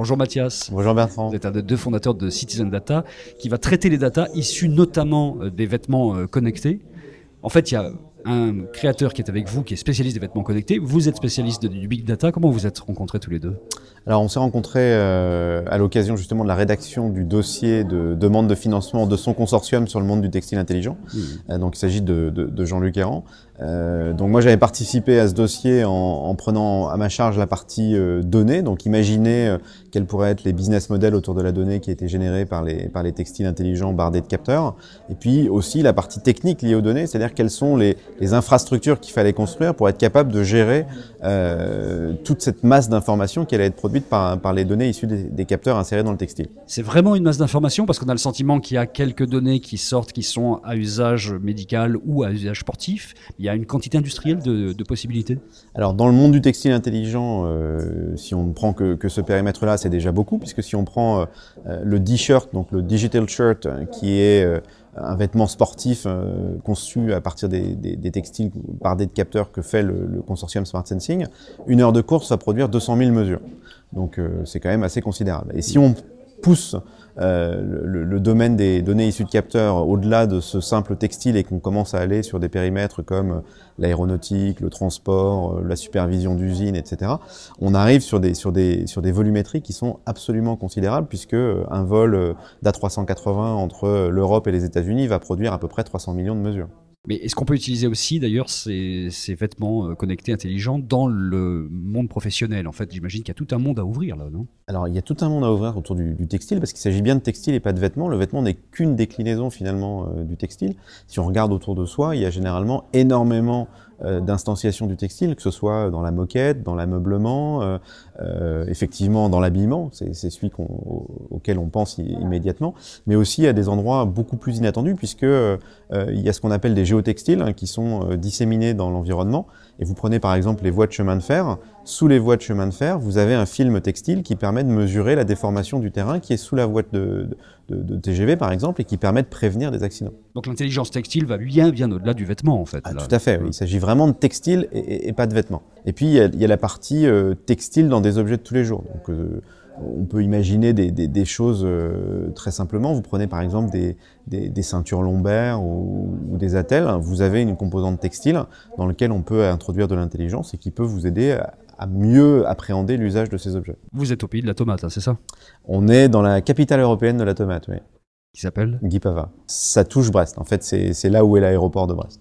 Bonjour Mathias. Bonjour Bertrand. Vous êtes un des deux fondateurs de Citizen Data qui va traiter les datas issues notamment des vêtements connectés. En fait, il y a un créateur qui est avec vous qui est spécialiste des vêtements connectés. Vous êtes spécialiste du big data. Comment vous êtes rencontrés tous les deux? Alors on s'est rencontrés à l'occasion justement de la rédaction du dossier de demande de financement de son consortium sur le monde du textile intelligent. Donc il s'agit de Jean-Luc Errand. Donc moi j'avais participé à ce dossier en prenant à ma charge la partie données, donc imaginer quels pourraient être les business models autour de la donnée qui a été générée par les textiles intelligents bardés de capteurs, et puis aussi la partie technique liée aux données, c'est-à-dire quelles sont les infrastructures qu'il fallait construire pour être capable de gérer toute cette masse d'informations qui allait être produite par les données issues des capteurs insérés dans le textile. C'est vraiment une masse d'informations parce qu'on a le sentiment qu'il y a quelques données qui sortent, qui sont à usage médical ou à usage sportif. Il y a une quantité industrielle de possibilités. Alors dans le monde du textile intelligent, si on ne prend que ce périmètre-là, c'est déjà beaucoup, puisque si on prend le D-shirt, donc le digital shirt, qui est un vêtement sportif conçu à partir des textiles bardés de capteurs que fait le consortium Smart Sensing, une heure de course va produire 200 000 mesures. Donc c'est quand même assez considérable. Et si on pousse le domaine des données issues de capteurs au-delà de ce simple textile et qu'on commence à aller sur des périmètres comme l'aéronautique, le transport, la supervision d'usines, etc., on arrive sur des volumétries qui sont absolument considérables, puisque un vol d'A380 entre l'Europe et les États-Unis va produire à peu près 300 millions de mesures. Mais est-ce qu'on peut utiliser aussi d'ailleurs ces vêtements connectés intelligents dans le monde professionnel? En fait, j'imagine qu'il y a tout un monde à ouvrir là, non? Alors il y a tout un monde à ouvrir autour du textile, parce qu'il s'agit bien de textile et pas de vêtements. Le vêtement n'est qu'une déclinaison finalement du textile. Si on regarde autour de soi, il y a généralement énormément d'instanciation du textile, que ce soit dans la moquette, dans l'ameublement, effectivement dans l'habillement, c'est celui auquel on pense immédiatement, mais aussi à des endroits beaucoup plus inattendus, puisque il y a ce qu'on appelle des géotextiles qui sont disséminés dans l'environnement. Et vous prenez par exemple les voies de chemin de fer. Sous les voies de chemin de fer, vous avez un film textile qui permet de mesurer la déformation du terrain qui est sous la voie de TGV par exemple, et qui permet de prévenir des accidents. Donc l'intelligence textile va bien au-delà du vêtement en fait. Ah, tout à fait, oui. Il s'agit vraiment de textile et pas de vêtements. Et puis il y a la partie textile dans des objets de tous les jours. Donc on peut imaginer des choses très simplement. Vous prenez par exemple des ceintures lombaires ou des attelles. Vous avez une composante textile dans laquelle on peut introduire de l'intelligence et qui peut vous aider à mieux appréhender l'usage de ces objets. Vous êtes au pays de la tomate, hein, c'est ça? On est dans la capitale européenne de la tomate, oui. Qui s'appelle? Guipava. Ça touche Brest. En fait, c'est là où est l'aéroport de Brest.